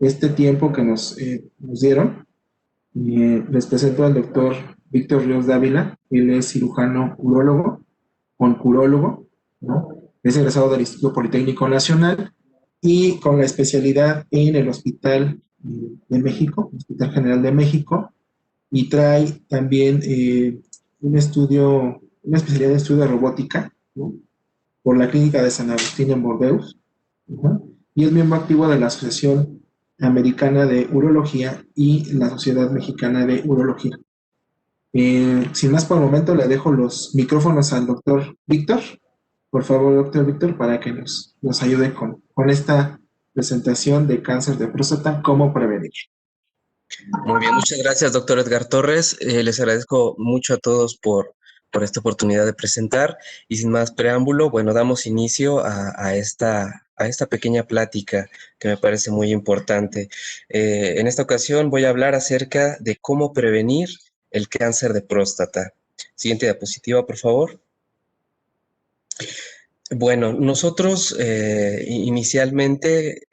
este tiempo que nos dieron. Les presento al doctor Víctor Ríos Dávila. Él es cirujano urólogo, oncurólogo, ¿no? Es egresado del Instituto Politécnico Nacional y con la especialidad en el Hospital de México, Hospital General de México, y trae también un estudio, una especialidad de estudio de robótica, ¿no? Por la Clínica de San Agustín en Bordeaux, ¿no? Y es miembro activo de la Asociación Americana de Urología y la Sociedad Mexicana de Urología. Sin más por el momento, le dejo los micrófonos al doctor Víctor. Por favor, doctor Víctor, para que nos ayude con esta presentación de cáncer de próstata, cómo prevenir. Muy bien, muchas gracias, doctor Edgar Torres. Les agradezco mucho a todos por esta oportunidad de presentar. Y sin más preámbulo, bueno, damos inicio a esta pequeña plática que me parece muy importante. En esta ocasión voy a hablar acerca de cómo prevenir el cáncer de próstata. Siguiente diapositiva, por favor. Bueno, nosotros inicialmente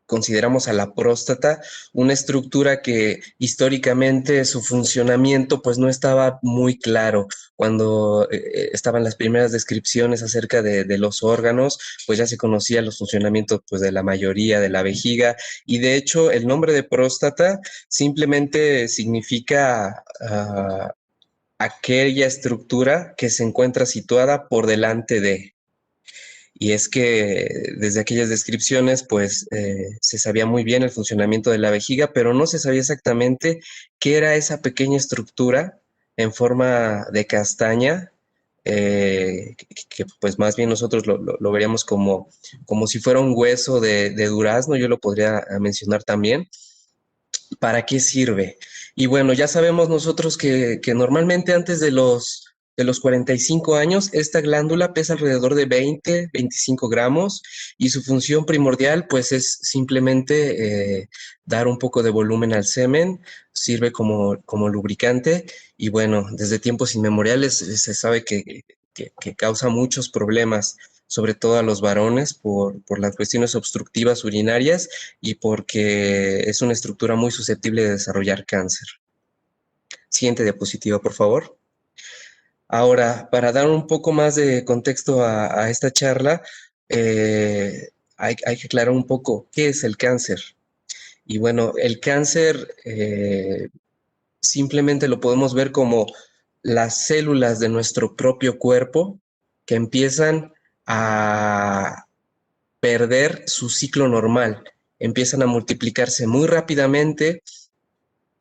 consideramos a la próstata una estructura que históricamente su funcionamiento pues no estaba muy claro. Cuando estaban las primeras descripciones acerca de los órganos, pues ya se conocían los funcionamientos pues de la mayoría de la vejiga, y de hecho el nombre de próstata simplemente significa aquella estructura que se encuentra situada por delante de. Y es que desde aquellas descripciones, pues se sabía muy bien el funcionamiento de la vejiga, pero no se sabía exactamente qué era esa pequeña estructura en forma de castaña, pues más bien nosotros lo veríamos como si fuera un hueso de durazno, yo lo podría mencionar también. ¿Para qué sirve? Y bueno, ya sabemos nosotros que normalmente antes de los 45 años, esta glándula pesa alrededor de 20, 25 gramos, y su función primordial pues es simplemente dar un poco de volumen al semen, sirve como lubricante, y bueno, desde tiempos inmemoriales se sabe que causa muchos problemas, sobre todo a los varones por las cuestiones obstructivas urinarias y porque es una estructura muy susceptible de desarrollar cáncer. Siguiente diapositiva, por favor. Ahora, para dar un poco más de contexto a esta charla, hay que aclarar un poco qué es el cáncer. Y bueno, el cáncer simplemente lo podemos ver como las células de nuestro propio cuerpo que empiezan a perder su ciclo normal, empiezan a multiplicarse muy rápidamente,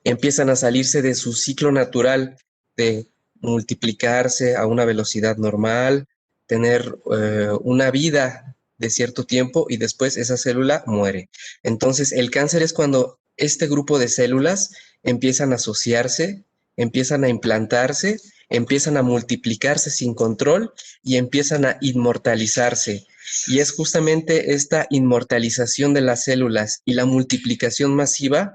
empiezan a salirse de su ciclo natural de multiplicarse a una velocidad normal, tener una vida de cierto tiempo, y después esa célula muere. Entonces, el cáncer es cuando este grupo de células empiezan a asociarse, empiezan a implantarse, empiezan a multiplicarse sin control y empiezan a inmortalizarse. Y es justamente esta inmortalización de las células y la multiplicación masiva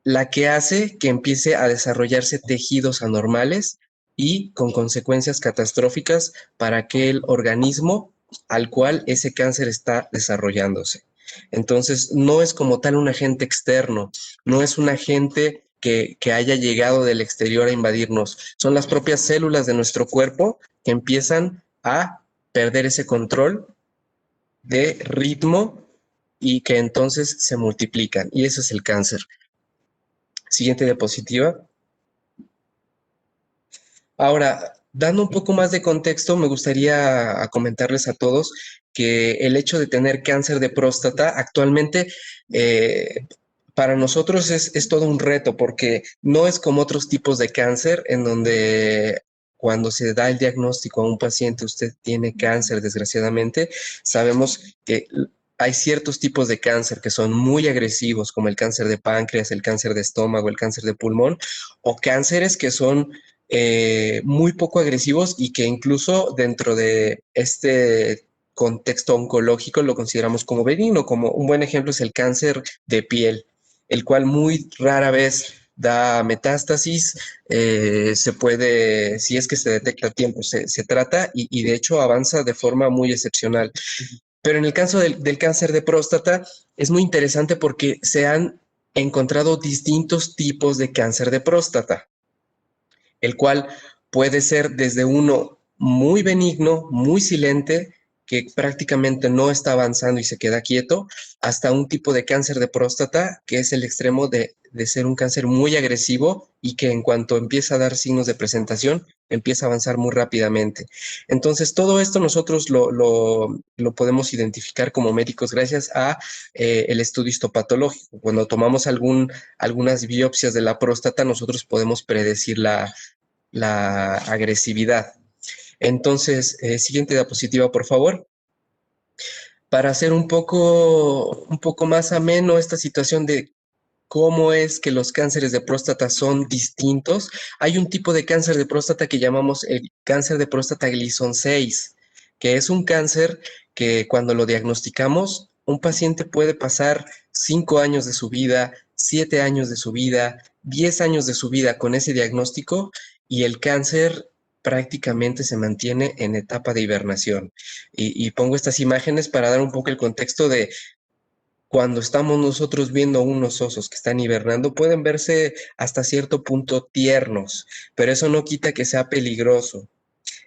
la que hace que empiece a desarrollarse tejidos anormales y con consecuencias catastróficas para aquel organismo al cual ese cáncer está desarrollándose. Entonces, no es como tal un agente externo, no es un agente que haya llegado del exterior a invadirnos, son las propias células de nuestro cuerpo que empiezan a perder ese control de ritmo y que entonces se multiplican, y eso es el cáncer. Siguiente diapositiva. Ahora, dando un poco más de contexto, me gustaría comentarles a todos que el hecho de tener cáncer de próstata actualmente para nosotros es todo un reto, porque no es como otros tipos de cáncer en donde cuando se da el diagnóstico a un paciente, usted tiene cáncer, desgraciadamente, sabemos que hay ciertos tipos de cáncer que son muy agresivos, como el cáncer de páncreas, el cáncer de estómago, el cáncer de pulmón, o cánceres que son muy poco agresivos y que incluso dentro de este contexto oncológico lo consideramos como benigno. Como un buen ejemplo es el cáncer de piel, el cual muy rara vez da metástasis, se puede, si es que se detecta a tiempo, se trata y de hecho avanza de forma muy excepcional. Pero en el caso del cáncer de próstata es muy interesante porque se han encontrado distintos tipos de cáncer de próstata, el cual puede ser desde uno muy benigno, muy silente, que prácticamente no está avanzando y se queda quieto, hasta un tipo de cáncer de próstata que es el extremo de ser un cáncer muy agresivo y que en cuanto empieza a dar signos de presentación, empieza a avanzar muy rápidamente. Entonces, todo esto nosotros lo podemos identificar como médicos gracias a el estudio histopatológico. Cuando tomamos algunas biopsias de la próstata, nosotros podemos predecir la agresividad. Entonces, siguiente diapositiva, por favor. Para hacer un poco más ameno esta situación de cómo es que los cánceres de próstata son distintos, hay un tipo de cáncer de próstata que llamamos el cáncer de próstata Gleason 6, que es un cáncer que cuando lo diagnosticamos, un paciente puede pasar 5 años de su vida, 7 años de su vida, 10 años de su vida con ese diagnóstico y el cáncer prácticamente se mantiene en etapa de hibernación. Y pongo estas imágenes para dar un poco el contexto de cuando estamos nosotros viendo unos osos que están hibernando, pueden verse hasta cierto punto tiernos, pero eso no quita que sea peligroso.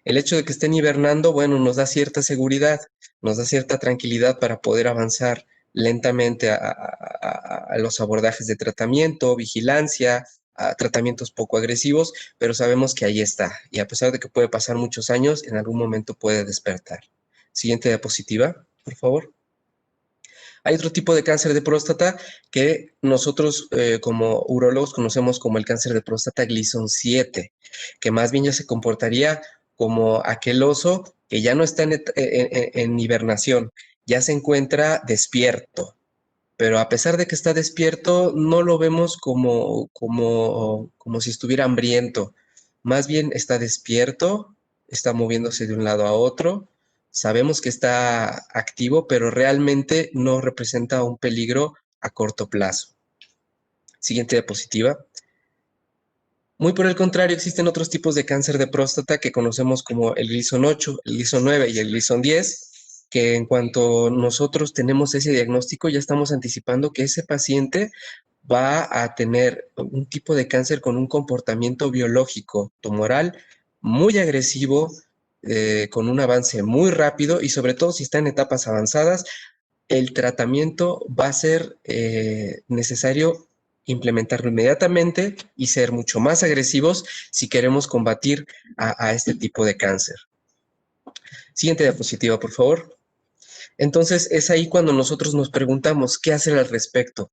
El hecho de que estén hibernando, bueno, nos da cierta seguridad, nos da cierta tranquilidad para poder avanzar lentamente a los abordajes de tratamiento, vigilancia, a tratamientos poco agresivos, pero sabemos que ahí está. Y a pesar de que puede pasar muchos años, en algún momento puede despertar. Siguiente diapositiva, por favor. Hay otro tipo de cáncer de próstata que nosotros como urólogos conocemos como el cáncer de próstata Gleason 7, que más bien ya se comportaría como aquel oso que ya no está en hibernación, ya se encuentra despierto, pero a pesar de que está despierto, no lo vemos como si estuviera hambriento. Más bien está despierto, está moviéndose de un lado a otro. Sabemos que está activo, pero realmente no representa un peligro a corto plazo. Siguiente diapositiva. Muy por el contrario, existen otros tipos de cáncer de próstata que conocemos como el Gleason 8, el Gleason 9 y el Gleason 10, que en cuanto nosotros tenemos ese diagnóstico, ya estamos anticipando que ese paciente va a tener un tipo de cáncer con un comportamiento biológico tumoral muy agresivo, con un avance muy rápido y sobre todo si está en etapas avanzadas, el tratamiento va a ser necesario implementarlo inmediatamente y ser mucho más agresivos si queremos combatir a este tipo de cáncer. Siguiente diapositiva, por favor. Entonces, es ahí cuando nosotros nos preguntamos, ¿qué hacer al respecto?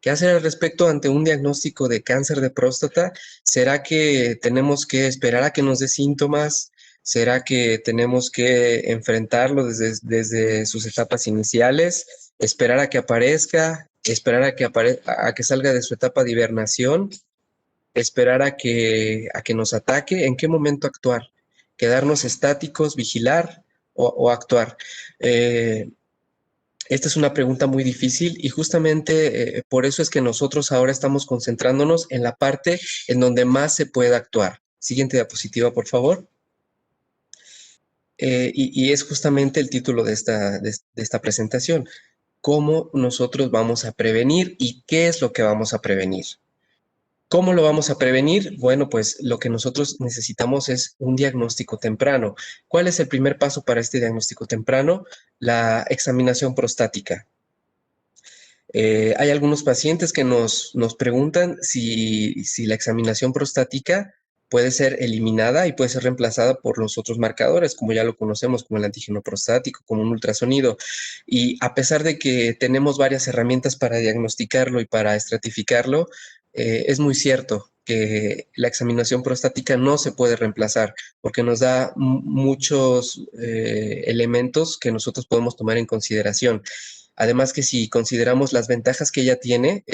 ¿Qué hacer al respecto ante un diagnóstico de cáncer de próstata? ¿Será que tenemos que esperar a que nos dé síntomas? ¿Será que tenemos que enfrentarlo desde sus etapas iniciales? ¿Esperar a que aparezca? ¿Esperar a que salga de su etapa de hibernación? ¿Esperar a que nos ataque? ¿En qué momento actuar? ¿Quedarnos estáticos, vigilar o actuar? Esta es una pregunta muy difícil y justamente por eso es que nosotros ahora estamos concentrándonos en la parte en donde más se puede actuar. Siguiente diapositiva, por favor. Y es justamente el título de esta presentación. ¿Cómo nosotros vamos a prevenir y qué es lo que vamos a prevenir? ¿Cómo lo vamos a prevenir? Bueno, pues lo que nosotros necesitamos es un diagnóstico temprano. ¿Cuál es el primer paso para este diagnóstico temprano? La examinación prostática. Hay algunos pacientes que nos preguntan si la examinación prostática puede ser eliminada y puede ser reemplazada por los otros marcadores, como ya lo conocemos, como el antígeno prostático, como un ultrasonido. Y a pesar de que tenemos varias herramientas para diagnosticarlo y para estratificarlo, es muy cierto que la examinación prostática no se puede reemplazar porque nos da muchos elementos que nosotros podemos tomar en consideración. Además que si consideramos las ventajas que ella tiene,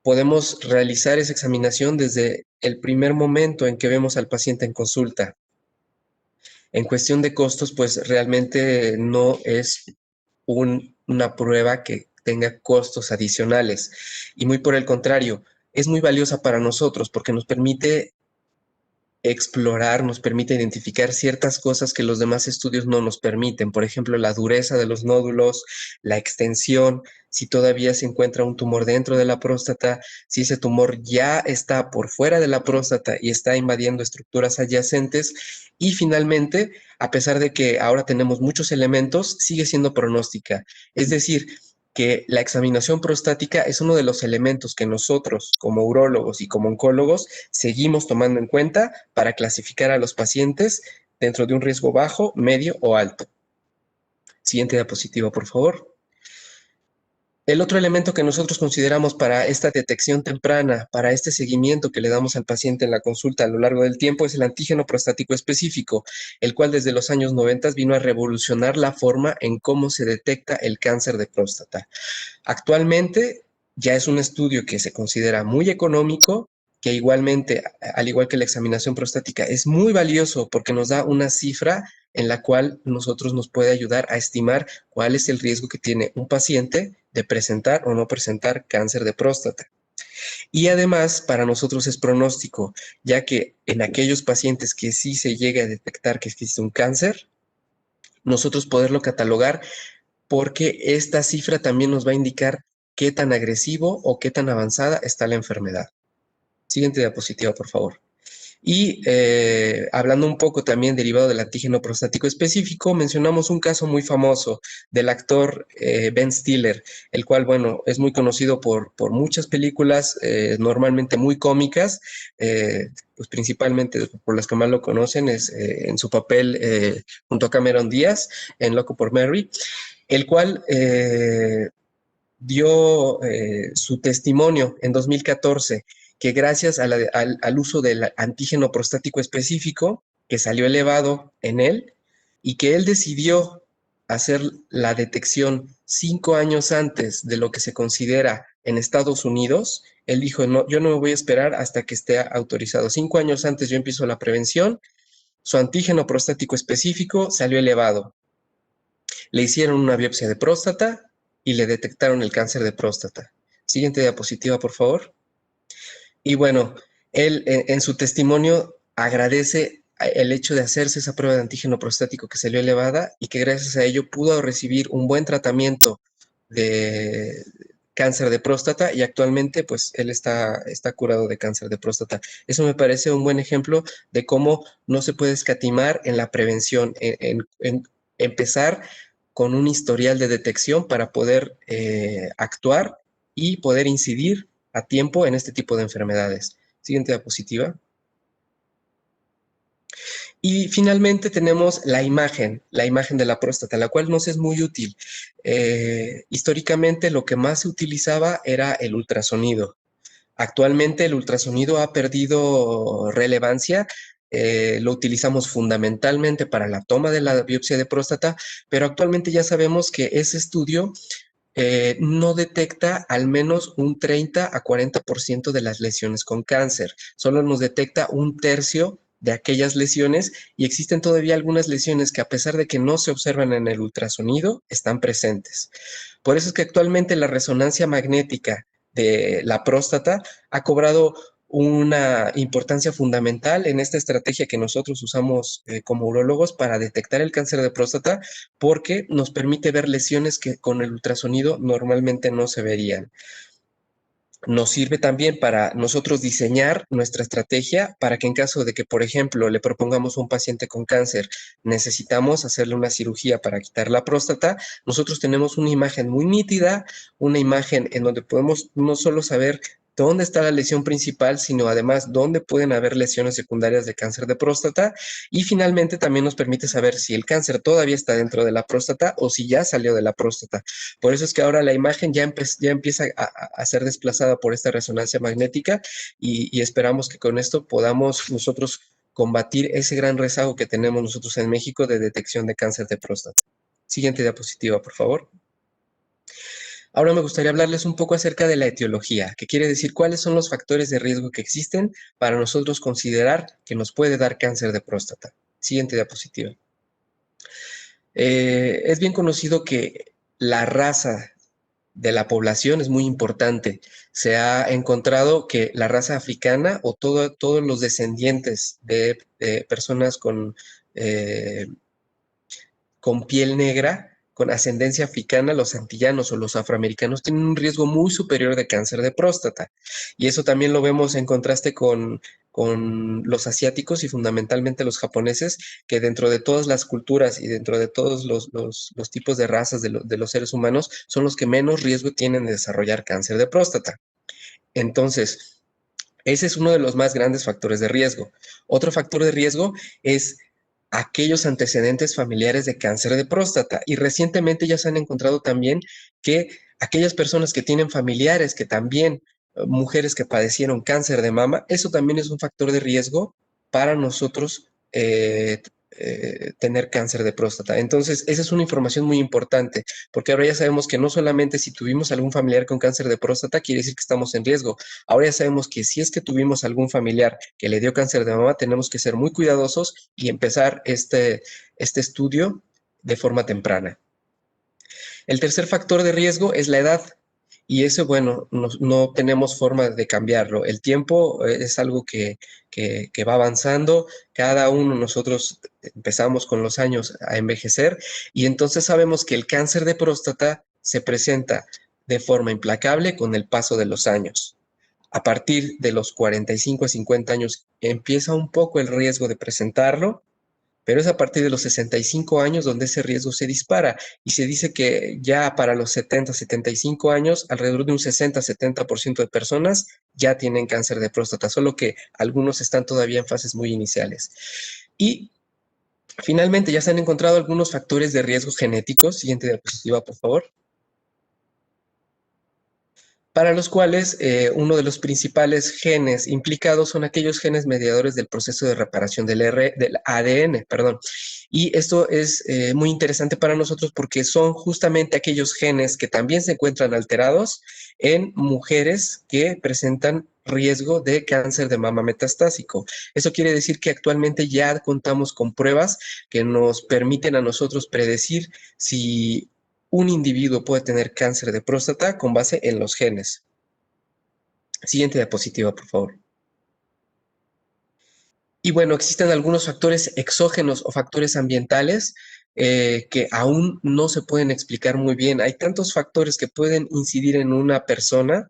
podemos realizar esa examinación desde el primer momento en que vemos al paciente en consulta. En cuestión de costos, pues realmente no es una prueba que tenga costos adicionales. Y muy por el contrario, es muy valiosa para nosotros porque nos permite explorar, nos permite identificar ciertas cosas que los demás estudios no nos permiten. Por ejemplo, la dureza de los nódulos, la extensión, si todavía se encuentra un tumor dentro de la próstata, si ese tumor ya está por fuera de la próstata y está invadiendo estructuras adyacentes. Y finalmente, a pesar de que ahora tenemos muchos elementos, sigue siendo pronóstica. Es decir, que la examinación prostática es uno de los elementos que nosotros, como urólogos y como oncólogos, seguimos tomando en cuenta para clasificar a los pacientes dentro de un riesgo bajo, medio o alto. Siguiente diapositiva, por favor. El otro elemento que nosotros consideramos para esta detección temprana, para este seguimiento que le damos al paciente en la consulta a lo largo del tiempo, es el antígeno prostático específico, el cual desde los años 90 vino a revolucionar la forma en cómo se detecta el cáncer de próstata. Actualmente ya es un estudio que se considera muy económico, que igualmente, al igual que la examinación prostática, es muy valioso porque nos da una cifra en la cual nosotros nos puede ayudar a estimar cuál es el riesgo que tiene un paciente de presentar o no presentar cáncer de próstata. Y además, para nosotros es pronóstico, ya que en aquellos pacientes que sí se llega a detectar que existe un cáncer, nosotros poderlo catalogar porque esta cifra también nos va a indicar qué tan agresivo o qué tan avanzada está la enfermedad. Siguiente diapositiva, por favor. Y hablando un poco también derivado del antígeno prostático específico, mencionamos un caso muy famoso del actor Ben Stiller, el cual, bueno, es muy conocido por muchas películas, normalmente muy cómicas, pues principalmente por las que más lo conocen es en su papel junto a Cameron Díaz en Loco por Mary, el cual dio su testimonio en 2014 que gracias a al uso del antígeno prostático específico, que salió elevado en él, y que él decidió hacer la detección 5 años antes de lo que se considera en Estados Unidos, él dijo, no, yo no me voy a esperar hasta que esté autorizado. 5 años antes yo empiezo la prevención, su antígeno prostático específico salió elevado. Le hicieron una biopsia de próstata y le detectaron el cáncer de próstata. Siguiente diapositiva, por favor. Y bueno, él en su testimonio agradece el hecho de hacerse esa prueba de antígeno prostático que salió elevada y que gracias a ello pudo recibir un buen tratamiento de cáncer de próstata y actualmente pues él está curado de cáncer de próstata. Eso me parece un buen ejemplo de cómo no se puede escatimar en la prevención, en empezar con un historial de detección para poder actuar y poder incidir a tiempo en este tipo de enfermedades. Siguiente diapositiva. Y finalmente tenemos la imagen de la próstata, la cual nos es muy útil. Históricamente lo que más se utilizaba era el ultrasonido. Actualmente el ultrasonido ha perdido relevancia. Lo utilizamos fundamentalmente para la toma de la biopsia de próstata, pero actualmente ya sabemos que ese estudio no detecta al menos un 30 a 40% de las lesiones con cáncer. Solo nos detecta un tercio de aquellas lesiones y existen todavía algunas lesiones que a pesar de que no se observan en el ultrasonido, están presentes. Por eso es que actualmente la resonancia magnética de la próstata ha cobrado una importancia fundamental en esta estrategia que nosotros usamos como urólogos para detectar el cáncer de próstata porque nos permite ver lesiones que con el ultrasonido normalmente no se verían. Nos sirve también para nosotros diseñar nuestra estrategia para que en caso de que, por ejemplo, le propongamos a un paciente con cáncer, necesitamos hacerle una cirugía para quitar la próstata, nosotros tenemos una imagen muy nítida, una imagen en donde podemos no solo saber dónde está la lesión principal, sino además dónde pueden haber lesiones secundarias de cáncer de próstata y finalmente también nos permite saber si el cáncer todavía está dentro de la próstata o si ya salió de la próstata. Por eso es que ahora la imagen ya empieza a ser desplazada por esta resonancia magnética y esperamos que con esto podamos nosotros combatir ese gran rezago que tenemos nosotros en México de detección de cáncer de próstata. Siguiente diapositiva, por favor. Ahora me gustaría hablarles un poco acerca de la etiología, que quiere decir cuáles son los factores de riesgo que existen para nosotros considerar que nos puede dar cáncer de próstata. Siguiente diapositiva. Es bien conocido que la raza de la población es muy importante. Se ha encontrado que la raza africana o todos los descendientes de personas eh, con piel negra, con ascendencia africana, los antillanos o los afroamericanos tienen un riesgo muy superior de cáncer de próstata. Y eso también lo vemos en contraste con los asiáticos y fundamentalmente los japoneses, que dentro de todas las culturas y dentro de todos los tipos de razas de los seres humanos son los que menos riesgo tienen de desarrollar cáncer de próstata. Entonces, ese es uno de los más grandes factores de riesgo. Otro factor de riesgo es aquellos antecedentes familiares de cáncer de próstata. Y recientemente ya se han encontrado también que aquellas personas que tienen familiares que también, mujeres que padecieron cáncer de mama, eso también es un factor de riesgo para nosotros tener cáncer de próstata. Entonces, esa es una información muy importante, porque ahora ya sabemos que no solamente si tuvimos algún familiar con cáncer de próstata, quiere decir que estamos en riesgo. Ahora ya sabemos que si es que tuvimos algún familiar que le dio cáncer de mama, tenemos que ser muy cuidadosos y empezar este estudio de forma temprana. El tercer factor de riesgo es la edad. Y eso, bueno, no tenemos forma de cambiarlo. El tiempo es algo que va avanzando. Cada uno de nosotros empezamos con los años a envejecer y entonces sabemos que el cáncer de próstata se presenta de forma implacable con el paso de los años. A partir de los 45 a 50 años empieza un poco el riesgo de presentarlo, pero es a partir de los 65 años donde ese riesgo se dispara y se dice que ya para los 70, 75 años, alrededor de un 60-70% de personas ya tienen cáncer de próstata, solo que algunos están todavía en fases muy iniciales. Y finalmente ya se han encontrado algunos factores de riesgo genéticos. Siguiente diapositiva, por favor. Para los cuales uno de los principales genes implicados son aquellos genes mediadores del proceso de reparación del ADN, perdón. Y esto es muy interesante para nosotros porque son justamente aquellos genes que también se encuentran alterados en mujeres que presentan riesgo de cáncer de mama metastásico. Eso quiere decir que actualmente ya contamos con pruebas que nos permiten a nosotros predecir si un individuo puede tener cáncer de próstata con base en los genes. Siguiente diapositiva, por favor. Y bueno, existen algunos factores exógenos o factores ambientales que aún no se pueden explicar muy bien. Hay tantos factores que pueden incidir en una persona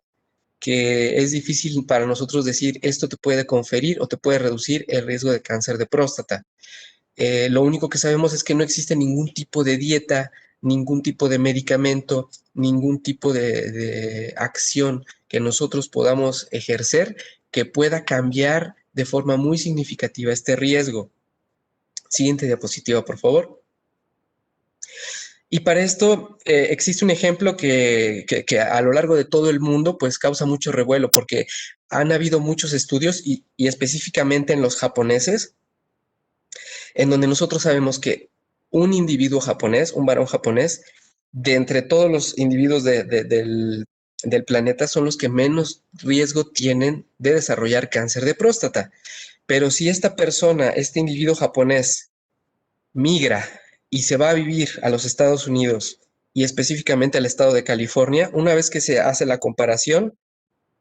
que es difícil para nosotros decir esto te puede conferir o te puede reducir el riesgo de cáncer de próstata. Lo único que sabemos es que no existe ningún tipo de dieta, ningún tipo de medicamento, ningún tipo de acción que nosotros podamos ejercer que pueda cambiar de forma muy significativa este riesgo. Siguiente diapositiva, por favor. Y para esto existe un ejemplo que a lo largo de todo el mundo pues causa mucho revuelo porque han habido muchos estudios y específicamente en los japoneses en donde nosotros sabemos que un individuo japonés, un varón japonés, de entre todos los individuos del planeta son los que menos riesgo tienen de desarrollar cáncer de próstata. Pero si esta persona, este individuo japonés, migra y se va a vivir a los Estados Unidos y específicamente al estado de California, una vez que se hace la comparación,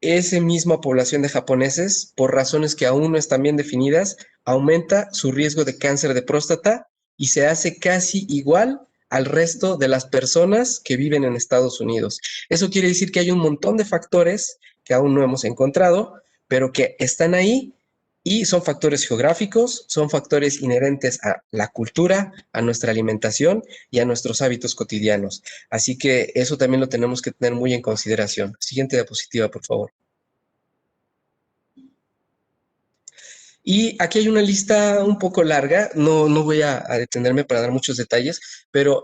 esa misma población de japoneses, por razones que aún no están bien definidas, aumenta su riesgo de cáncer de próstata y se hace casi igual al resto de las personas que viven en Estados Unidos. Eso quiere decir que hay un montón de factores que aún no hemos encontrado, pero que están ahí y son factores geográficos, son factores inherentes a la cultura, a nuestra alimentación y a nuestros hábitos cotidianos. Así que eso también lo tenemos que tener muy en consideración. Siguiente diapositiva, por favor. Y aquí hay una lista un poco larga, no voy a detenerme para dar muchos detalles, pero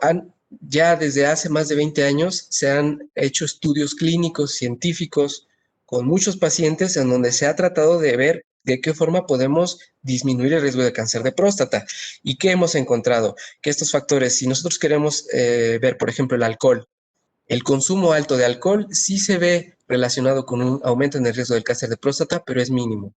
ya desde hace más de 20 años se han hecho estudios clínicos, científicos, con muchos pacientes en donde se ha tratado de ver de qué forma podemos disminuir el riesgo de cáncer de próstata. ¿Y qué hemos encontrado? Que estos factores, si nosotros queremos ver, por ejemplo, el alcohol, el consumo alto de alcohol sí se ve relacionado con un aumento en el riesgo del cáncer de próstata, pero es mínimo.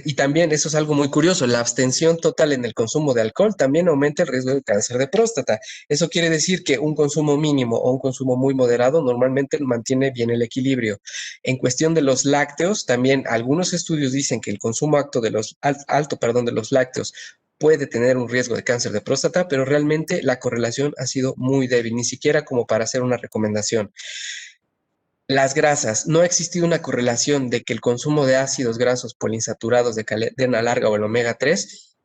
Y también, eso es algo muy curioso, la abstención total en el consumo de alcohol también aumenta el riesgo de cáncer de próstata. Eso quiere decir que un consumo mínimo o un consumo muy moderado normalmente mantiene bien el equilibrio. En cuestión de los lácteos, también algunos estudios dicen que el consumo alto de los lácteos puede tener un riesgo de cáncer de próstata, pero realmente la correlación ha sido muy débil, ni siquiera como para hacer una recomendación. Las grasas. No ha existido una correlación de que el consumo de ácidos grasos poliinsaturados de cadena larga o el omega 3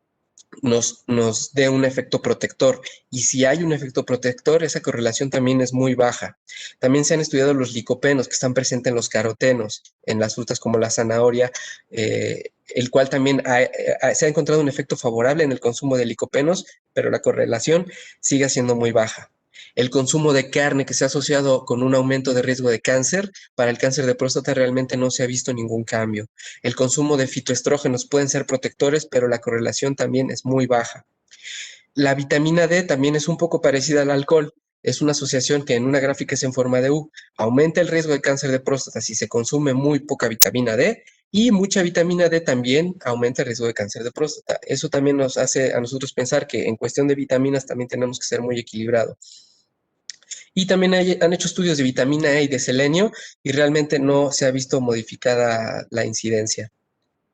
nos dé un efecto protector. Y si hay un efecto protector, esa correlación también es muy baja. También se han estudiado los licopenos que están presentes en los carotenos, en las frutas como la zanahoria, el cual también se ha encontrado un efecto favorable en el consumo de licopenos, pero la correlación sigue siendo muy baja. El consumo de carne que se ha asociado con un aumento de riesgo de cáncer, para el cáncer de próstata realmente no se ha visto ningún cambio. El consumo de fitoestrógenos pueden ser protectores, pero la correlación también es muy baja. La vitamina D también es un poco parecida al alcohol. Es una asociación que en una gráfica es en forma de U. Aumenta el riesgo de cáncer de próstata si se consume muy poca vitamina D y mucha vitamina D también aumenta el riesgo de cáncer de próstata. Eso también nos hace a nosotros pensar que en cuestión de vitaminas también tenemos que ser muy equilibrados. Y también han hecho estudios de vitamina E y de selenio y realmente no se ha visto modificada la incidencia.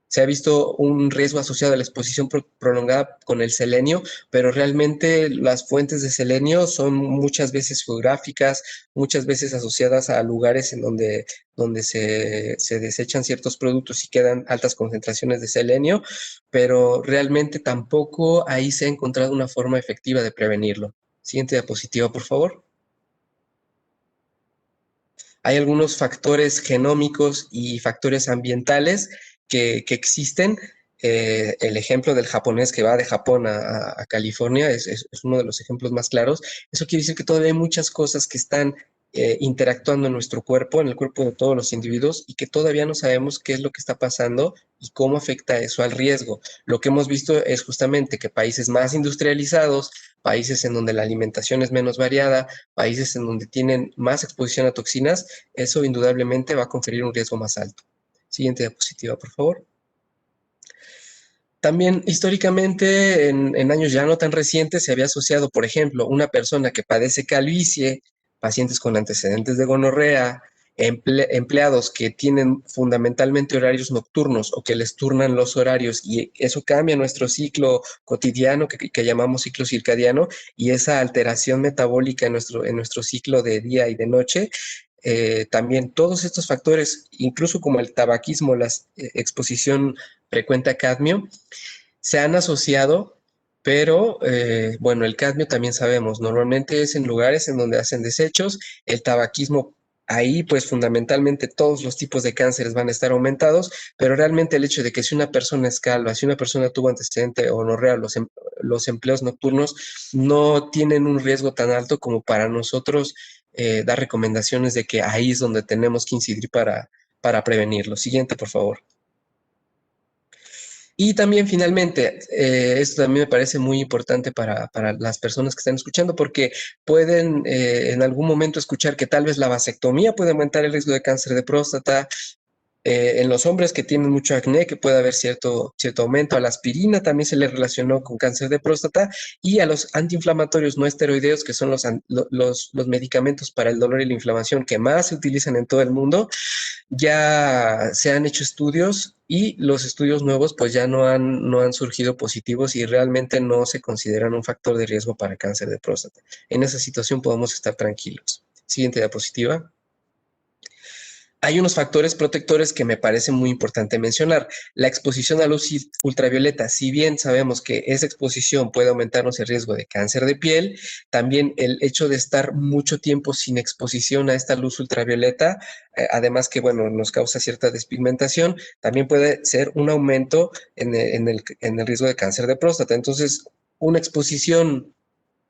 Se ha visto un riesgo asociado a la exposición prolongada con el selenio, pero realmente las fuentes de selenio son muchas veces geográficas, muchas veces asociadas a lugares en donde se desechan ciertos productos y quedan altas concentraciones de selenio, pero realmente tampoco ahí se ha encontrado una forma efectiva de prevenirlo. Siguiente diapositiva, por favor. Hay algunos factores genómicos y factores ambientales que existen. El ejemplo del japonés que va de Japón a California es uno de los ejemplos más claros. Eso quiere decir que todavía hay muchas cosas que están interactuando en nuestro cuerpo, en el cuerpo de todos los individuos, y que todavía no sabemos qué es lo que está pasando y cómo afecta eso al riesgo. Lo que hemos visto es justamente que países más industrializados, países en donde la alimentación es menos variada, países en donde tienen más exposición a toxinas, eso indudablemente va a conferir un riesgo más alto. Siguiente diapositiva, por favor. También históricamente, en años ya no tan recientes, se había asociado, por ejemplo, una persona que padece calvicie, pacientes con antecedentes de gonorrea, empleados que tienen fundamentalmente horarios nocturnos o que les turnan los horarios y eso cambia nuestro ciclo cotidiano que llamamos ciclo circadiano y esa alteración metabólica en nuestro ciclo de día y de noche. También todos estos factores, incluso como el tabaquismo, la exposición frecuente a cadmio, se han asociado, pero bueno, el cadmio también sabemos, normalmente es en lugares en donde hacen desechos, el tabaquismo, ahí pues fundamentalmente todos los tipos de cánceres van a estar aumentados, pero realmente el hecho de que si una persona es calva, si una persona tuvo antecedente o gonorrea, los empleos nocturnos no tienen un riesgo tan alto como para nosotros dar recomendaciones de que ahí es donde tenemos que incidir para prevenirlo. Siguiente, por favor. Y también finalmente, esto también me parece muy importante para las personas que están escuchando, porque pueden en algún momento escuchar que tal vez la vasectomía puede aumentar el riesgo de cáncer de próstata, en los hombres que tienen mucho acné, que puede haber cierto aumento. A la aspirina también se le relacionó con cáncer de próstata y a los antiinflamatorios no esteroideos, que son los medicamentos para el dolor y la inflamación que más se utilizan en todo el mundo. Ya se han hecho estudios y los estudios nuevos pues ya no han surgido positivos y realmente no se consideran un factor de riesgo para cáncer de próstata. En esa situación podemos estar tranquilos. Siguiente diapositiva. Hay unos factores protectores que me parece muy importante mencionar. La exposición a luz ultravioleta, si bien sabemos que esa exposición puede aumentarnos el riesgo de cáncer de piel, también el hecho de estar mucho tiempo sin exposición a esta luz ultravioleta, además que, bueno, nos causa cierta despigmentación, también puede ser un aumento en el riesgo de cáncer de próstata. Entonces, una exposición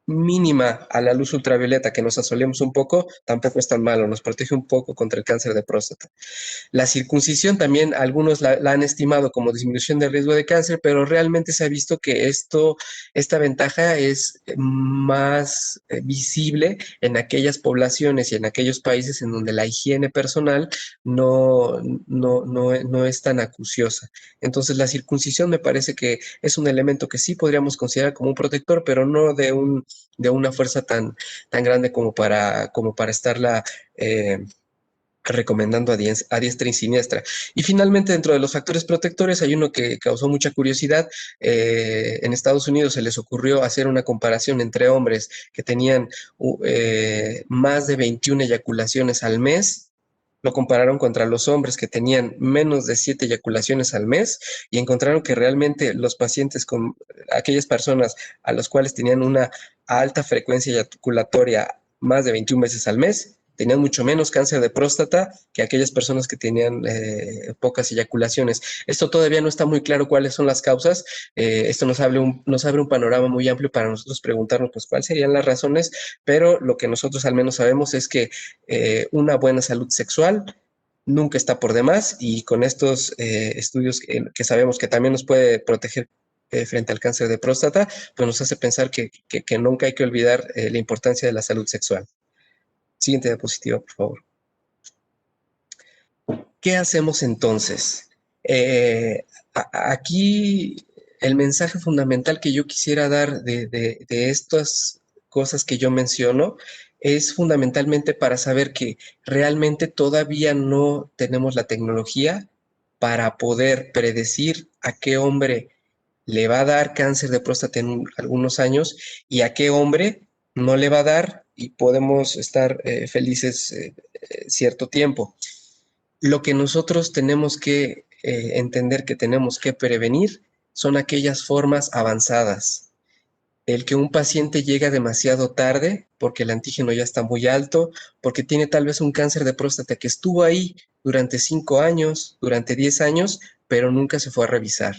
mínima a la luz ultravioleta, que nos asolemos un poco, tampoco es tan malo, nos protege un poco contra el cáncer de próstata. La circuncisión también algunos la han estimado como disminución del riesgo de cáncer, pero realmente se ha visto que esta ventaja es más visible en aquellas poblaciones y en aquellos países en donde la higiene personal no es tan acuciosa. Entonces, la circuncisión me parece que es un elemento que sí podríamos considerar como un protector, pero no de una fuerza tan grande como para estarla recomendando a diestra y siniestra. Y finalmente, dentro de los factores protectores, hay uno que causó mucha curiosidad. En Estados Unidos se les ocurrió hacer una comparación entre hombres que tenían más de 21 eyaculaciones al mes. Lo compararon contra los hombres que tenían menos de 7 eyaculaciones al mes y encontraron que realmente los pacientes con aquellas personas a las cuales tenían una alta frecuencia eyaculatoria más de 21 veces al mes, tenían mucho menos cáncer de próstata que aquellas personas que tenían pocas eyaculaciones. Esto todavía no está muy claro cuáles son las causas. Esto nos abre un panorama muy amplio para nosotros preguntarnos pues, cuáles serían las razones, pero lo que nosotros al menos sabemos es que una buena salud sexual nunca está por demás y con estos estudios que sabemos que también nos puede proteger frente al cáncer de próstata, pues nos hace pensar que nunca hay que olvidar la importancia de la salud sexual. Siguiente diapositiva, por favor. ¿Qué hacemos entonces? Aquí el mensaje fundamental que yo quisiera dar de estas cosas que yo menciono es fundamentalmente para saber que realmente todavía no tenemos la tecnología para poder predecir a qué hombre le va a dar cáncer de próstata en algunos años y a qué hombre no le va a dar y podemos estar felices cierto tiempo. Lo que nosotros tenemos que entender que tenemos que prevenir son aquellas formas avanzadas. El que un paciente llega demasiado tarde porque el antígeno ya está muy alto, porque tiene tal vez un cáncer de próstata que estuvo ahí durante 5 años, durante 10 años, pero nunca se fue a revisar.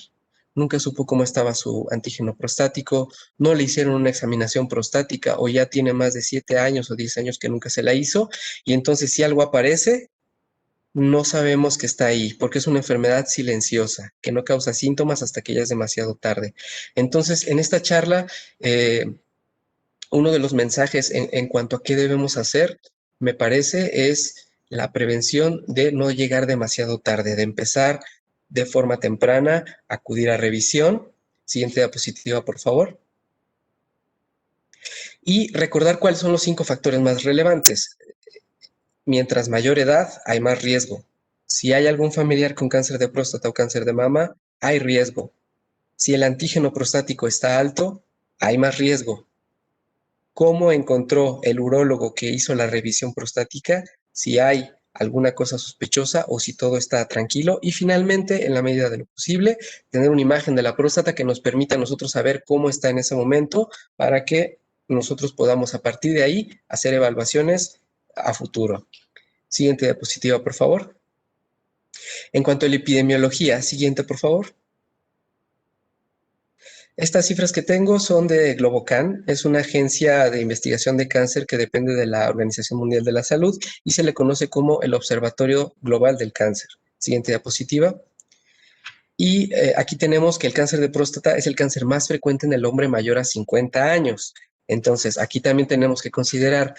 Nunca supo cómo estaba su antígeno prostático, no le hicieron una examinación prostática o ya tiene más de 7 años o 10 años que nunca se la hizo y entonces si algo aparece, no sabemos que está ahí, porque es una enfermedad silenciosa, que no causa síntomas hasta que ya es demasiado tarde. Entonces, en esta charla, uno de los mensajes en cuanto a qué debemos hacer, me parece, es la prevención de no llegar demasiado tarde, de empezar de forma temprana, acudir a revisión. Siguiente diapositiva, por favor. Y recordar cuáles son los 5 factores más relevantes. Mientras mayor edad, hay más riesgo. Si hay algún familiar con cáncer de próstata o cáncer de mama, hay riesgo. Si el antígeno prostático está alto, hay más riesgo. ¿Cómo encontró el urólogo que hizo la revisión prostática? Si hay alguna cosa sospechosa o si todo está tranquilo. Y finalmente, en la medida de lo posible, tener una imagen de la próstata que nos permita a nosotros saber cómo está en ese momento para que nosotros podamos a partir de ahí hacer evaluaciones a futuro. Siguiente diapositiva, por favor. En cuanto a la epidemiología, siguiente, por favor. Estas cifras que tengo son de Globocan, es una agencia de investigación de cáncer que depende de la Organización Mundial de la Salud y se le conoce como el Observatorio Global del Cáncer. Siguiente diapositiva. Y aquí tenemos que el cáncer de próstata es el cáncer más frecuente en el hombre mayor a 50 años. Entonces, aquí también tenemos que considerar,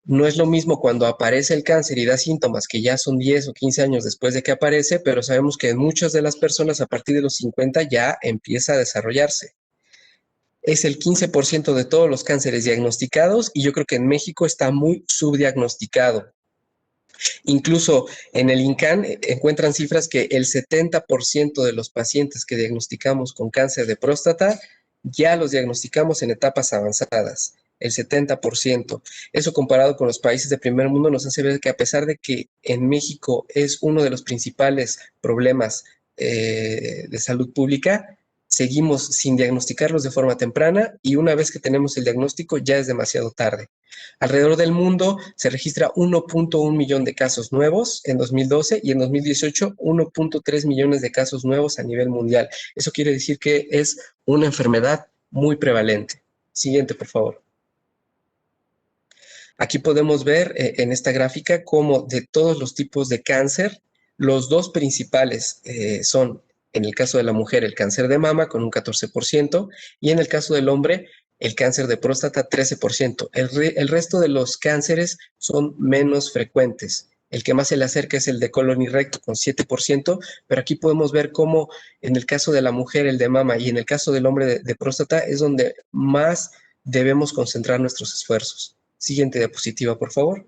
no es lo mismo cuando aparece el cáncer y da síntomas que ya son 10 o 15 años después de que aparece, pero sabemos que en muchas de las personas a partir de los 50 ya empieza a desarrollarse. Es el 15% de todos los cánceres diagnosticados y yo creo que en México está muy subdiagnosticado. Incluso en el INCAN encuentran cifras que el 70% de los pacientes que diagnosticamos con cáncer de próstata ya los diagnosticamos en etapas avanzadas, el 70%. Eso comparado con los países de primer mundo nos hace ver que a pesar de que en México es uno de los principales problemas de salud pública, seguimos sin diagnosticarlos de forma temprana y una vez que tenemos el diagnóstico ya es demasiado tarde. Alrededor del mundo se registra 1.1 millón de casos nuevos en 2012 y en 2018 1.3 millones de casos nuevos a nivel mundial. Eso quiere decir que es una enfermedad muy prevalente. Siguiente, por favor. Aquí podemos ver en esta gráfica cómo de todos los tipos de cáncer, los dos principales son, en el caso de la mujer, el cáncer de mama con un 14% y en el caso del hombre, el cáncer de próstata 13%. El resto de los cánceres son menos frecuentes. El que más se le acerca es el de colon y recto con 7%, pero aquí podemos ver cómo en el caso de la mujer el de mama y en el caso del hombre de próstata es donde más debemos concentrar nuestros esfuerzos. Siguiente diapositiva, por favor.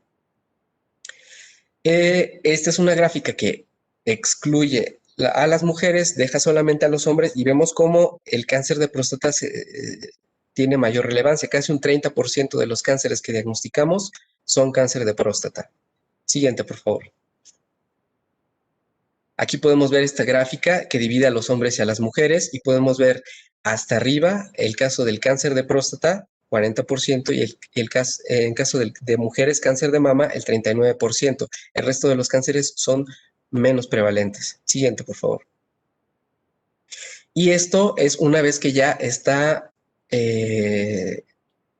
Esta es una gráfica que excluye a las mujeres, deja solamente a los hombres y vemos cómo el cáncer de próstata tiene mayor relevancia. Casi un 30% de los cánceres que diagnosticamos son cáncer de próstata. Siguiente, por favor. Aquí podemos ver esta gráfica que divide a los hombres y a las mujeres y podemos ver hasta arriba el caso del cáncer de próstata, 40%, y en caso de mujeres cáncer de mama, el 39%. El resto de los cánceres son menos prevalentes. Siguiente, por favor. Y esto es una vez que ya está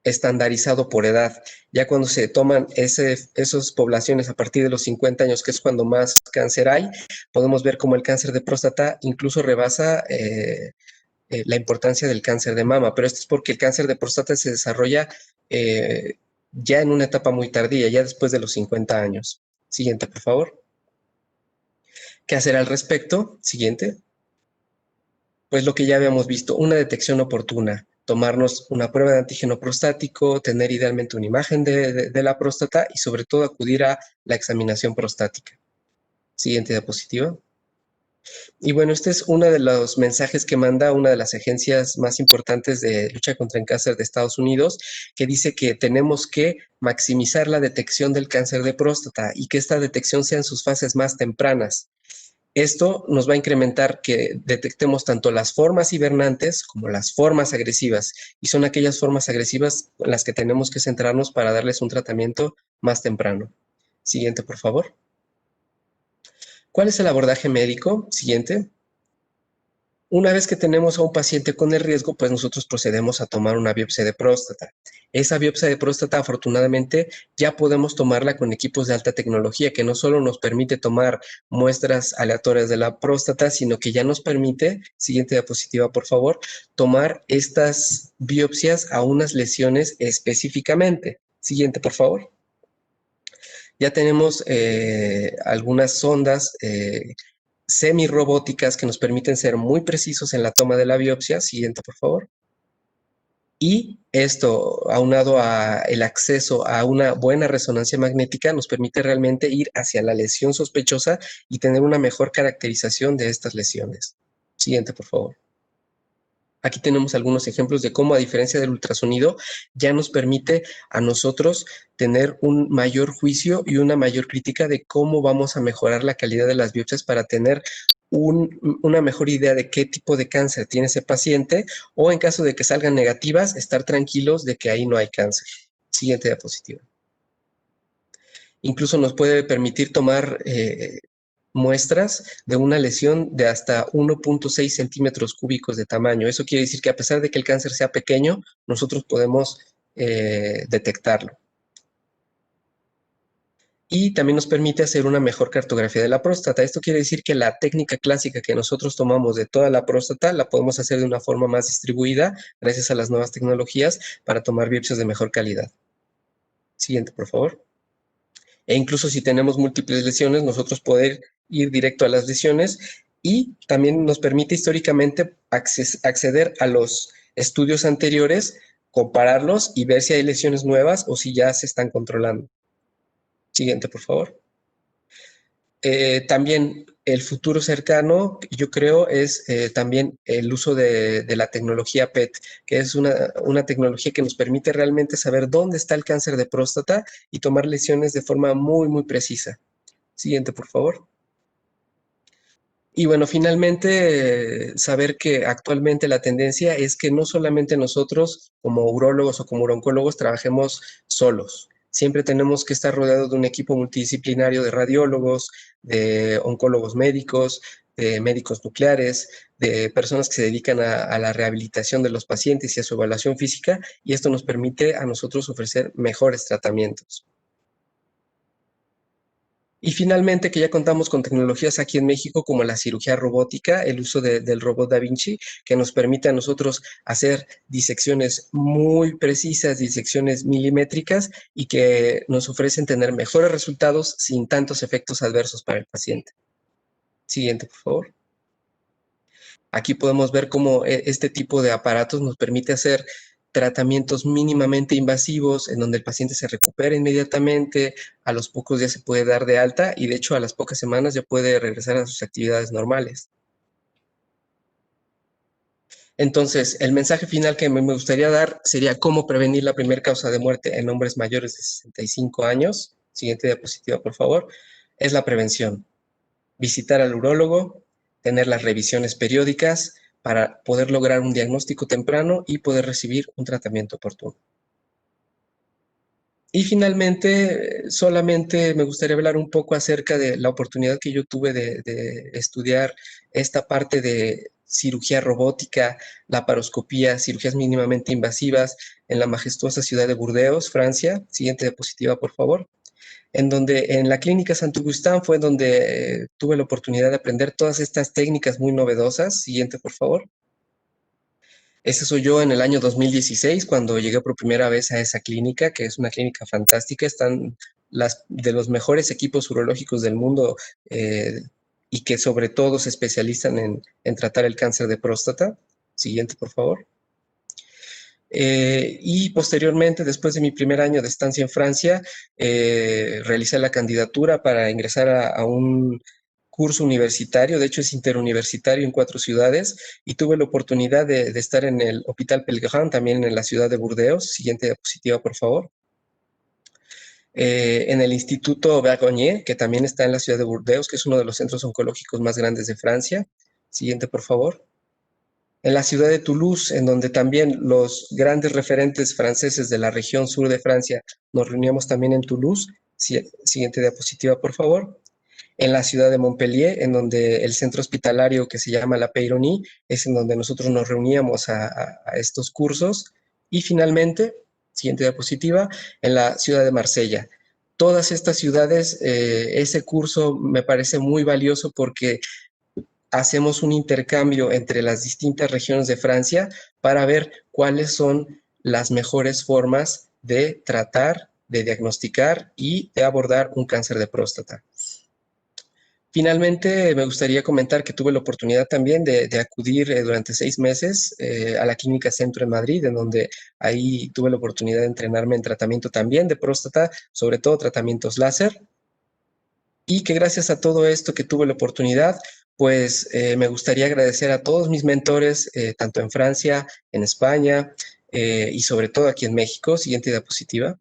estandarizado por edad. Ya cuando se toman esas poblaciones a partir de los 50 años, que es cuando más cáncer hay, podemos ver cómo el cáncer de próstata incluso rebasa la importancia del cáncer de mama, pero esto es porque el cáncer de próstata se desarrolla ya en una etapa muy tardía, ya después de los 50 años. Siguiente, por favor. ¿Qué hacer al respecto? Siguiente. Pues lo que ya habíamos visto, una detección oportuna, tomarnos una prueba de antígeno prostático, tener idealmente una imagen de la próstata y sobre todo acudir a la examinación prostática. Siguiente diapositiva. Y bueno, este es uno de los mensajes que manda una de las agencias más importantes de lucha contra el cáncer de Estados Unidos, que dice que tenemos que maximizar la detección del cáncer de próstata y que esta detección sea en sus fases más tempranas. Esto nos va a incrementar que detectemos tanto las formas hibernantes como las formas agresivas, y son aquellas formas agresivas en las que tenemos que centrarnos para darles un tratamiento más temprano. Siguiente, por favor. ¿Cuál es el abordaje médico? Siguiente. Una vez que tenemos a un paciente con el riesgo, pues nosotros procedemos a tomar una biopsia de próstata. Esa biopsia de próstata, afortunadamente, ya podemos tomarla con equipos de alta tecnología, que no solo nos permite tomar muestras aleatorias de la próstata, sino que ya nos permite, siguiente diapositiva, por favor, tomar estas biopsias a unas lesiones específicamente. Siguiente, por favor. Ya tenemos algunas sondas semirrobóticas que nos permiten ser muy precisos en la toma de la biopsia. Siguiente, por favor. Y esto, aunado a el acceso a una buena resonancia magnética, nos permite realmente ir hacia la lesión sospechosa y tener una mejor caracterización de estas lesiones. Siguiente, por favor. Aquí tenemos algunos ejemplos de cómo, a diferencia del ultrasonido, ya nos permite a nosotros tener un mayor juicio y una mayor crítica de cómo vamos a mejorar la calidad de las biopsias para tener una mejor idea de qué tipo de cáncer tiene ese paciente, o en caso de que salgan negativas, estar tranquilos de que ahí no hay cáncer. Siguiente diapositiva. Incluso nos puede permitir tomar muestras de una lesión de hasta 1.6 centímetros cúbicos de tamaño. Eso quiere decir que a pesar de que el cáncer sea pequeño, nosotros podemos detectarlo. Y también nos permite hacer una mejor cartografía de la próstata. Esto quiere decir que la técnica clásica que nosotros tomamos de toda la próstata la podemos hacer de una forma más distribuida gracias a las nuevas tecnologías para tomar biopsias de mejor calidad. Siguiente, por favor. E incluso si tenemos múltiples lesiones, nosotros poder ir directo a las lesiones, y también nos permite históricamente acceder a los estudios anteriores, compararlos y ver si hay lesiones nuevas o si ya se están controlando. Siguiente, por favor. También el futuro cercano, yo creo, es también el uso de la tecnología PET, que es una tecnología que nos permite realmente saber dónde está el cáncer de próstata y tomar lesiones de forma muy, muy precisa. Siguiente, por favor. Y bueno, finalmente, saber que actualmente la tendencia es que no solamente nosotros como urólogos o como oncólogos trabajemos solos. Siempre tenemos que estar rodeados de un equipo multidisciplinario de radiólogos, de oncólogos médicos, de médicos nucleares, de personas que se dedican a la rehabilitación de los pacientes y a su evaluación física, y esto nos permite a nosotros ofrecer mejores tratamientos. Y finalmente, que ya contamos con tecnologías aquí en México como la cirugía robótica, el uso del robot Da Vinci, que nos permite a nosotros hacer disecciones muy precisas, disecciones milimétricas y que nos ofrecen tener mejores resultados sin tantos efectos adversos para el paciente. Siguiente, por favor. Aquí podemos ver cómo este tipo de aparatos nos permite hacer tratamientos mínimamente invasivos en donde el paciente se recupera inmediatamente, a los pocos días se puede dar de alta y de hecho a las pocas semanas ya puede regresar a sus actividades normales. Entonces, el mensaje final que me gustaría dar sería cómo prevenir la primera causa de muerte en hombres mayores de 65 años. Siguiente diapositiva, por favor. Es la prevención. Visitar al urólogo, tener las revisiones periódicas para poder lograr un diagnóstico temprano y poder recibir un tratamiento oportuno. Y finalmente, solamente me gustaría hablar un poco acerca de la oportunidad que yo tuve de estudiar esta parte de cirugía robótica, laparoscopía, cirugías mínimamente invasivas en la majestuosa ciudad de Burdeos, Francia. Siguiente diapositiva, por favor. En donde en la clínica Saint-Augustin fue donde tuve la oportunidad de aprender todas estas técnicas muy novedosas. Siguiente, por favor. Ese soy yo en el año 2016, cuando llegué por primera vez a esa clínica, que es una clínica fantástica. Están de los mejores equipos urológicos del mundo eh, y que sobre todo se especializan en tratar el cáncer de próstata. Siguiente, por favor. Y posteriormente, después de mi primer año de estancia en Francia, realicé la candidatura para ingresar a un curso universitario, de hecho es interuniversitario en 4 ciudades, y tuve la oportunidad de estar en el Hôpital Pellegrin, también en la ciudad de Burdeos. Siguiente diapositiva, por favor. En el Instituto Bergonié, que también está en la ciudad de Burdeos, que es uno de los centros oncológicos más grandes de Francia. Siguiente, por favor. En la ciudad de Toulouse, en donde también los grandes referentes franceses de la región sur de Francia nos reuníamos también en Toulouse. Siguiente diapositiva, por favor. En la ciudad de Montpellier, en donde el centro hospitalario que se llama La Peyronie es en donde nosotros nos reuníamos a estos cursos. Y finalmente, siguiente diapositiva, en la ciudad de Marsella. Todas estas ciudades, ese curso me parece muy valioso porque hacemos un intercambio entre las distintas regiones de Francia para ver cuáles son las mejores formas de tratar, de diagnosticar y de abordar un cáncer de próstata. Finalmente, me gustaría comentar que tuve la oportunidad también de acudir durante 6 meses a la Clínica Centro en Madrid, en donde ahí tuve la oportunidad de entrenarme en tratamiento también de próstata, sobre todo tratamientos láser, y que gracias a todo esto que tuve la oportunidad, pues me gustaría agradecer a todos mis mentores, tanto en Francia, en España y sobre todo aquí en México. Siguiente diapositiva.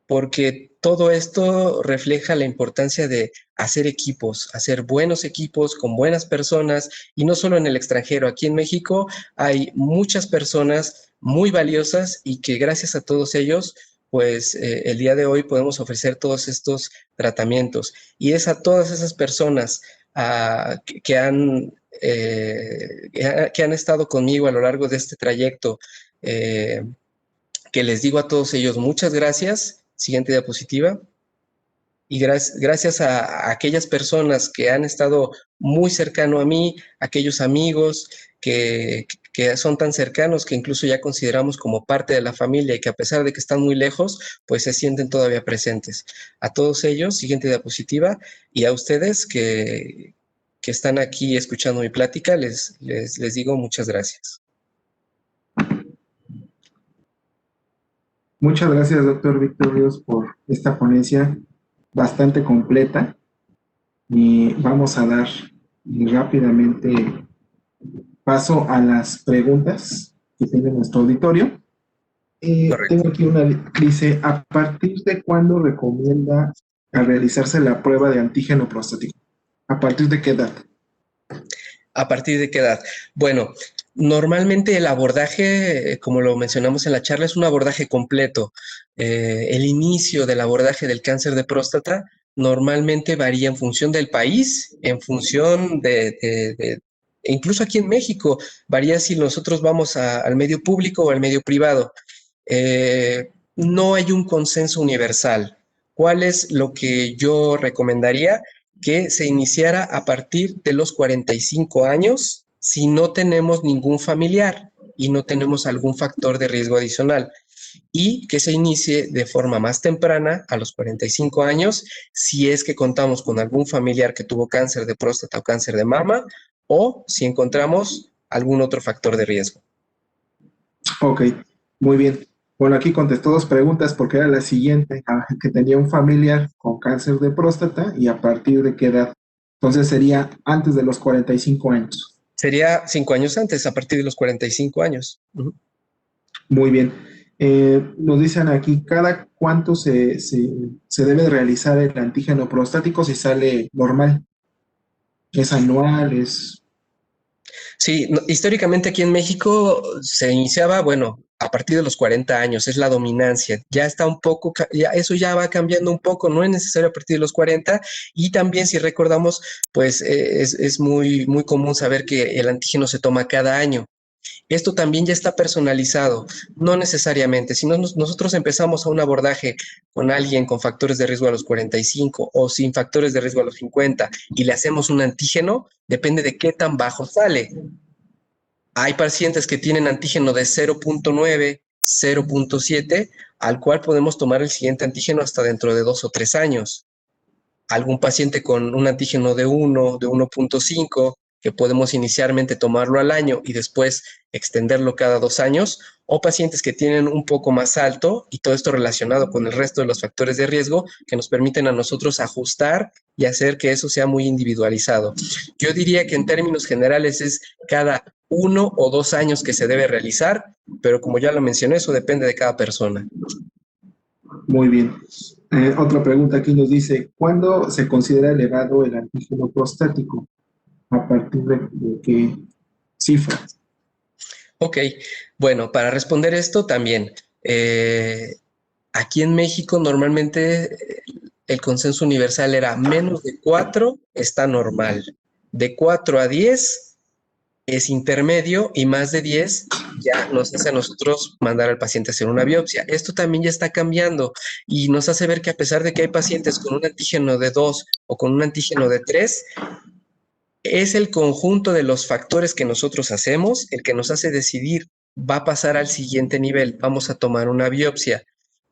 Porque todo esto refleja la importancia de hacer equipos, hacer buenos equipos con buenas personas, y no solo en el extranjero, aquí en México hay muchas personas muy valiosas y que gracias a todos ellos, pues el día de hoy podemos ofrecer todos estos tratamientos. Y es a todas esas personas que han estado conmigo a lo largo de este trayecto, que les digo a todos ellos muchas gracias. Siguiente diapositiva. Y gracias a aquellas personas que han estado muy cercano a mí, aquellos amigos que son tan cercanos que incluso ya consideramos como parte de la familia y que a pesar de que están muy lejos, pues se sienten todavía presentes. A todos ellos, siguiente diapositiva, y a ustedes que están aquí escuchando mi plática, les digo muchas gracias. Muchas gracias, doctor Víctor Ríos, por esta ponencia bastante completa. Y vamos a dar rápidamente paso a las preguntas que tiene nuestro auditorio. Tengo aquí una, dice, ¿a partir de cuándo recomienda realizarse la prueba de antígeno prostático? ¿A partir de qué edad? ¿A partir de qué edad? Bueno, normalmente el abordaje, como lo mencionamos en la charla, es un abordaje completo. El inicio del abordaje del cáncer de próstata normalmente varía en función del país, en función incluso aquí en México, varía si nosotros vamos al medio público o al medio privado. No hay un consenso universal. ¿cuál es lo que yo recomendaría? Que se iniciara a partir de los 45 años si no tenemos ningún familiar y no tenemos algún factor de riesgo adicional, y que se inicie de forma más temprana, a los 45 años, si es que contamos con algún familiar que tuvo cáncer de próstata o cáncer de mama, o si encontramos algún otro factor de riesgo. Ok, muy bien. Bueno, aquí contestó dos preguntas porque era la siguiente, que tenía un familiar con cáncer de próstata y a partir de qué edad. Entonces sería antes de los 45 años. Sería 5 años antes, a partir de los 45 años. Muy bien. Nos dicen aquí, ¿cada cuánto se debe realizar el antígeno prostático si sale normal? ¿Es anual? Sí, históricamente aquí en México se iniciaba, bueno, a partir de los 40 años, es la dominancia. Ya está un poco, ya, eso ya va cambiando un poco, no es necesario a partir de los 40. Y también si recordamos, pues es muy, muy común saber que el antígeno se toma cada año. Esto también ya está personalizado, no necesariamente. Si nosotros empezamos a un abordaje con alguien con factores de riesgo a los 45 o sin factores de riesgo a los 50 y le hacemos un antígeno, depende de qué tan bajo sale. Hay pacientes que tienen antígeno de 0.9, 0.7, al cual podemos tomar el siguiente antígeno hasta dentro de 2 o 3 años. Algún paciente con un antígeno de 1, de 1.5, que podemos inicialmente tomarlo al año y después extenderlo cada 2 años, o pacientes que tienen un poco más alto, y todo esto relacionado con el resto de los factores de riesgo que nos permiten a nosotros ajustar y hacer que eso sea muy individualizado. Yo diría que en términos generales es cada 1 o 2 años que se debe realizar, pero como ya lo mencioné, eso depende de cada persona. Muy bien. Otra pregunta aquí nos dice, ¿cuándo se considera elevado el antígeno prostático? ¿A partir de qué cifra? Ok, bueno, para responder esto también, aquí en México normalmente el consenso universal era menos de 4 está normal, de 4 a 10 es intermedio y más de 10 ya nos hace a nosotros mandar al paciente a hacer una biopsia. Esto también ya está cambiando y nos hace ver que a pesar de que hay pacientes con un antígeno de 2 o con un antígeno de 3, es el conjunto de los factores que nosotros hacemos el que nos hace decidir, va a pasar al siguiente nivel, vamos a tomar una biopsia.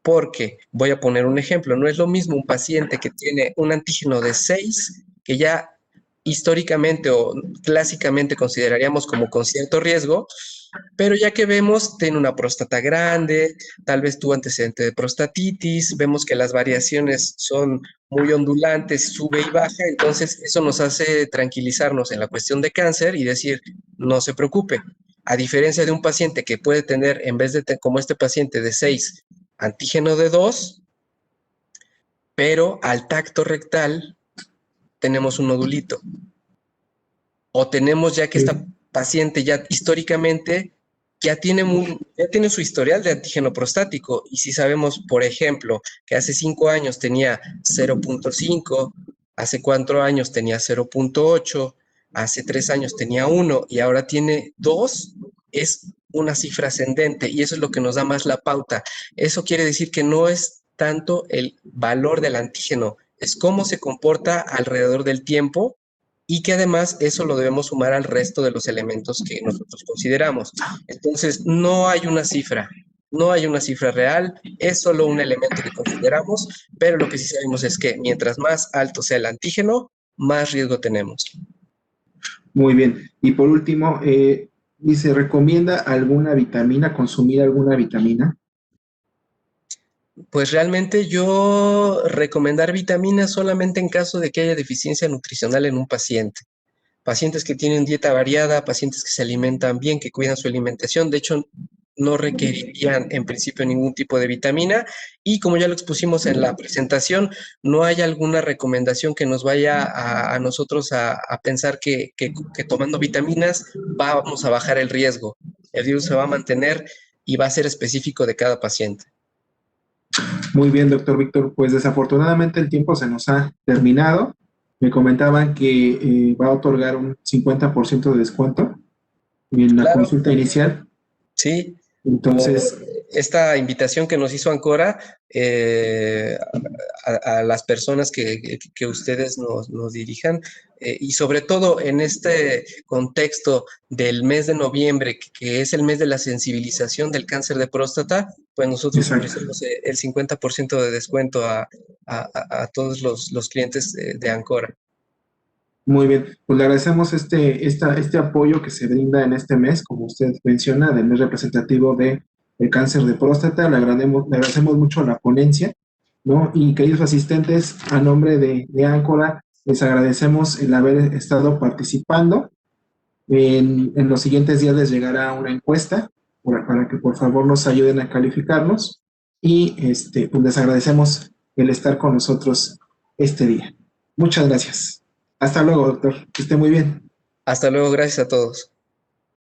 Porque, voy a poner un ejemplo, no es lo mismo un paciente que tiene un antígeno de 6, que ya históricamente o clásicamente consideraríamos como con cierto riesgo, pero ya que vemos, tiene una próstata grande, tal vez tuvo antecedente de prostatitis, vemos que las variaciones son muy ondulantes, sube y baja, entonces eso nos hace tranquilizarnos en la cuestión de cáncer y decir, no se preocupe. A diferencia de un paciente que puede tener, en vez de como este paciente de 6, antígeno de 2, pero al tacto rectal tenemos un nodulito. O tenemos ya que esta paciente ya históricamente ya tiene su historial de antígeno prostático, y si sabemos, por ejemplo, que hace 5 años tenía 0.5, hace 4 años tenía 0.8, hace 3 años tenía 1 y ahora tiene 2, es una cifra ascendente y eso es lo que nos da más la pauta. Eso quiere decir que no es tanto el valor del antígeno, es cómo se comporta alrededor del tiempo, y que además eso lo debemos sumar al resto de los elementos que nosotros consideramos. Entonces, no hay una cifra, no hay una cifra real, es solo un elemento que consideramos, pero lo que sí sabemos es que mientras más alto sea el antígeno, más riesgo tenemos. Muy bien. Y por último, dice, ¿recomienda alguna vitamina, consumir alguna vitamina? Pues realmente yo recomendar vitaminas solamente en caso de que haya deficiencia nutricional en un paciente. Pacientes que tienen dieta variada, pacientes que se alimentan bien, que cuidan su alimentación, de hecho no requerirían en principio ningún tipo de vitamina, y como ya lo expusimos en la presentación, no hay alguna recomendación que nos vaya a nosotros a pensar que tomando vitaminas vamos a bajar el riesgo. El riesgo se va a mantener y va a ser específico de cada paciente. Muy bien, doctor Víctor. Pues desafortunadamente el tiempo se nos ha terminado. Me comentaban que va a otorgar un 50% de descuento en la Claro, consulta inicial. sí. Como Entonces, esta invitación que nos hizo Ancora a las personas que ustedes nos dirijan y sobre todo en este contexto del mes de noviembre, que es el mes de la sensibilización del cáncer de próstata, pues nosotros Exacto. ofrecemos el 50% de descuento a todos los clientes de Ancora. Muy bien, pues le agradecemos este apoyo que se brinda en este mes, como usted menciona, del mes representativo del cáncer de próstata. Le agradecemos mucho la ponencia, ¿no? Y queridos asistentes, a nombre de Áncora, les agradecemos el haber estado participando. En los siguientes días les llegará una encuesta para que por favor nos ayuden a calificarnos y pues les agradecemos el estar con nosotros este día. Muchas gracias. Hasta luego, doctor. Que esté muy bien. Hasta luego, gracias a todos.